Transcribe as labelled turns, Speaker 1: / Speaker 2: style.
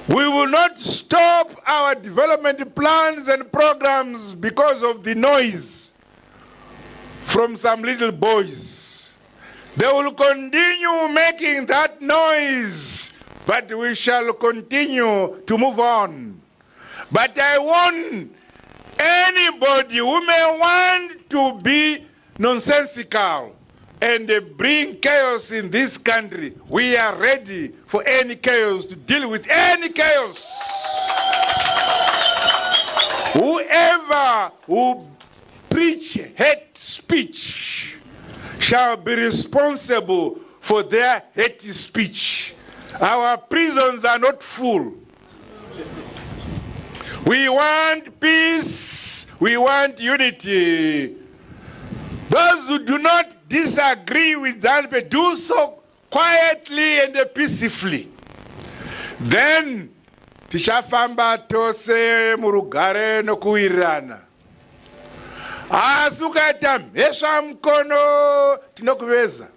Speaker 1: We will not stop our development plans and programs because of the noise from some little boys. They will continue making that noise, but we shall continue to move on. But I warn anybody who may want to be nonsensical and bring chaos in this country. We are ready for any chaos, to deal with any chaos. Whoever who preach hate speech shall be responsible for their hate speech. Our prisons are not full. We want peace. We want unity. Those who do not disagree with that, but do so quietly and peacefully. Then, tishafamba tose murugare no kuirana. Asukata mesha mkono tinokuveza.